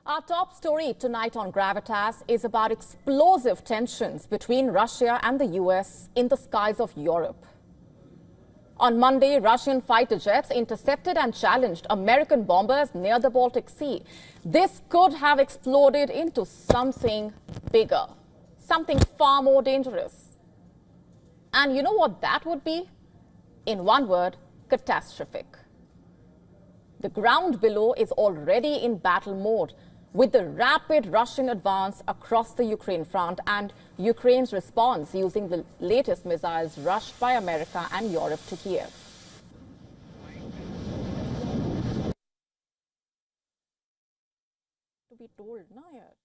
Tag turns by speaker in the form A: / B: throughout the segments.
A: Our top story tonight on Gravitas is about explosive tensions between Russia and the US in the skies of Europe. On Monday, Russian fighter jets intercepted and challenged American bombers near the Baltic Sea. This could have exploded into something bigger, something far more dangerous. And you know what that would be? In one word, catastrophic. The ground below is already in battle mode, with the rapid Russian advance across the Ukraine front and Ukraine's response using the latest missiles rushed by America and Europe to Kyiv. To be told, no, yet.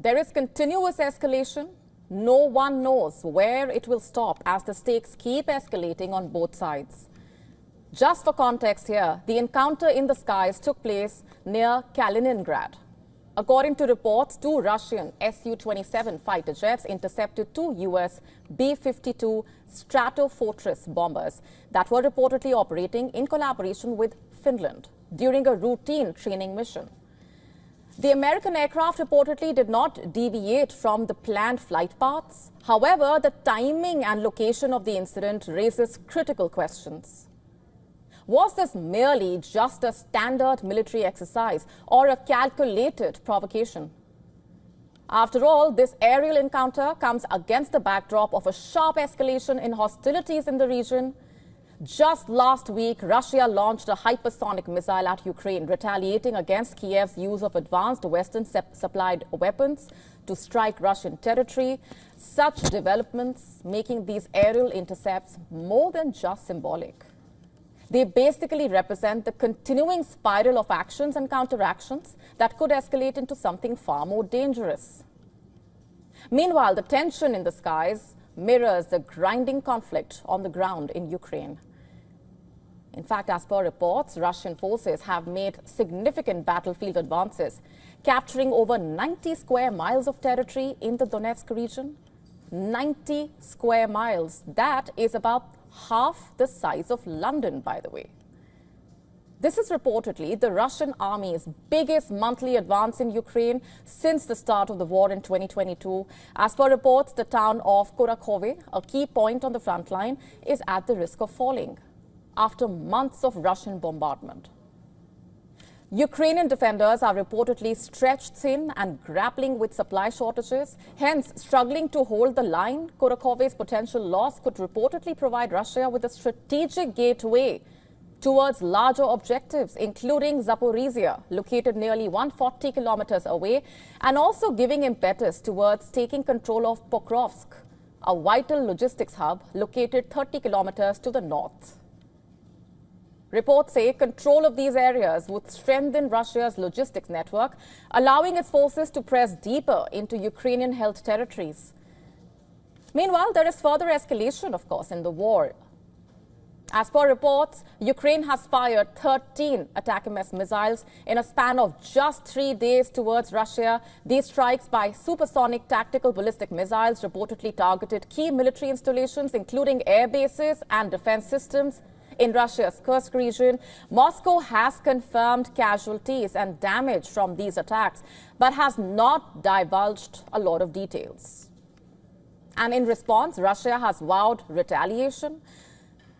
A: There is continuous escalation. No one knows where it will stop as the stakes keep escalating on both sides. Just for context here, the encounter in the skies took place near Kaliningrad. According to reports, two Russian Su-27 fighter jets intercepted two US B-52 Stratofortress bombers that were reportedly operating in collaboration with Finland during a routine training mission. The American aircraft reportedly did not deviate from the planned flight paths. However, the timing and location of the incident raises critical questions. Was this merely just a standard military exercise or a calculated provocation? After all, this aerial encounter comes against the backdrop of a sharp escalation in hostilities in the region. Just last week, Russia launched a hypersonic missile at Ukraine, retaliating against Kyiv's use of advanced Western-supplied weapons to strike Russian territory. Such developments making these aerial intercepts more than just symbolic. They basically represent the continuing spiral of actions and counteractions that could escalate into something far more dangerous. Meanwhile, the tension in the skies mirrors the grinding conflict on the ground in Ukraine. In fact, as per reports, Russian forces have made significant battlefield advances, capturing over 90 square miles of territory in the Donetsk region. 90 square miles. That is about half the size of London, by the way. This is reportedly the Russian army's biggest monthly advance in Ukraine since the start of the war in 2022. As per reports, the town of Kurakhove, a key point on the front line, is at the risk of falling after months of Russian bombardment. Ukrainian defenders are reportedly stretched thin and grappling with supply shortages, hence struggling to hold the line. Kurakhove's potential loss could reportedly provide Russia with a strategic gateway towards larger objectives, including Zaporizhia, located nearly 140 kilometers away, and also giving impetus towards taking control of Pokrovsk, a vital logistics hub located 30 kilometers to the north. Reports say control of these areas would strengthen Russia's logistics network, allowing its forces to press deeper into Ukrainian-held territories. Meanwhile, there is further escalation, of course, in the war. As per reports, Ukraine has fired 13 ATACMS missiles in a span of just 3 days towards Russia. These strikes by supersonic tactical ballistic missiles reportedly targeted key military installations, including air bases and defense systems in Russia's Kursk region. Moscow has confirmed casualties and damage from these attacks, but has not divulged a lot of details. And in response, Russia has vowed retaliation.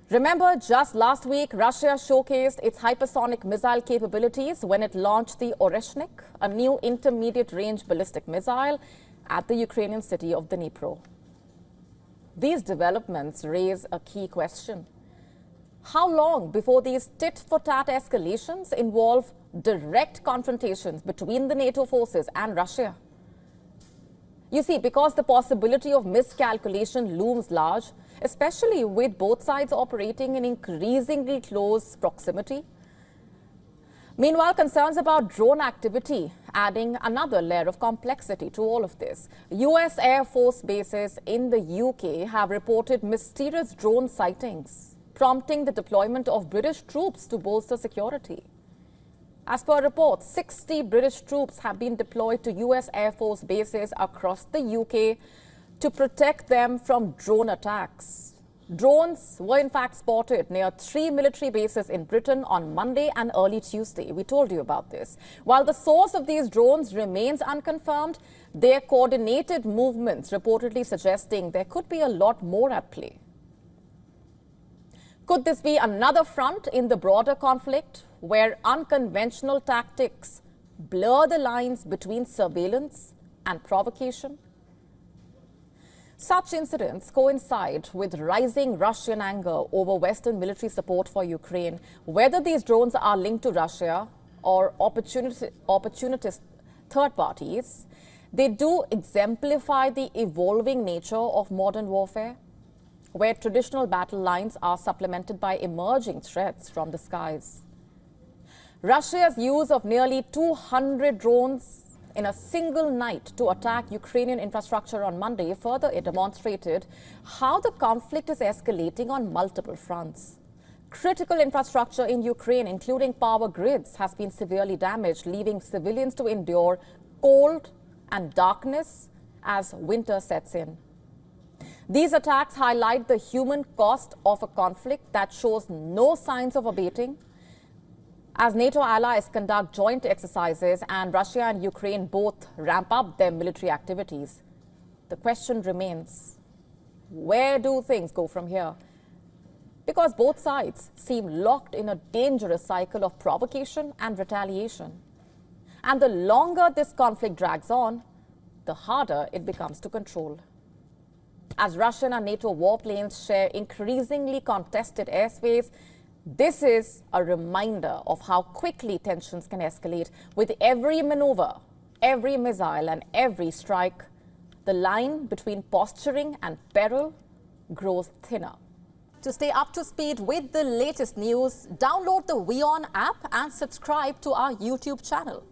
A: Remember, just last week, Russia showcased its hypersonic missile capabilities when it launched the Oreshnik, a new intermediate-range ballistic missile, at the Ukrainian city of Dnipro. These developments raise a key question. How long before these tit-for-tat escalations involve direct confrontations between the NATO forces and Russia? You see, because the possibility of miscalculation looms large, especially with both sides operating in increasingly close proximity. Meanwhile, concerns about drone activity adding another layer of complexity to all of this. US Air Force bases in the UK have reported mysterious drone sightings, prompting the deployment of British troops to bolster security. As per reports, 60 British troops have been deployed to US Air Force bases across the UK to protect them from drone attacks. Drones were in fact spotted near 3 military bases in Britain on Monday and early Tuesday. We told you about this. While the source of these drones remains unconfirmed, their coordinated movements reportedly suggesting there could be a lot more at play. Could this be another front in the broader conflict where unconventional tactics blur the lines between surveillance and provocation? Such incidents coincide with rising Russian anger over Western military support for Ukraine. Whether these drones are linked to Russia or opportunist third parties, they do exemplify the evolving nature of modern warfare, where traditional battle lines are supplemented by emerging threats from the skies. Russia's use of nearly 200 drones in a single night to attack Ukrainian infrastructure on Monday further demonstrated how the conflict is escalating on multiple fronts. Critical infrastructure in Ukraine, including power grids, has been severely damaged, leaving civilians to endure cold and darkness as winter sets in. These attacks highlight the human cost of a conflict that shows no signs of abating, as NATO allies conduct joint exercises and Russia and Ukraine both ramp up their military activities. The question remains, where do things go from here? Because both sides seem locked in a dangerous cycle of provocation and retaliation. And the longer this conflict drags on, the harder it becomes to control. As Russian and NATO warplanes share increasingly contested airspace, this is a reminder of how quickly tensions can escalate. With every maneuver, every missile and every strike, the line between posturing and peril grows thinner. To stay up to speed with the latest news, download the WION app and subscribe to our YouTube channel.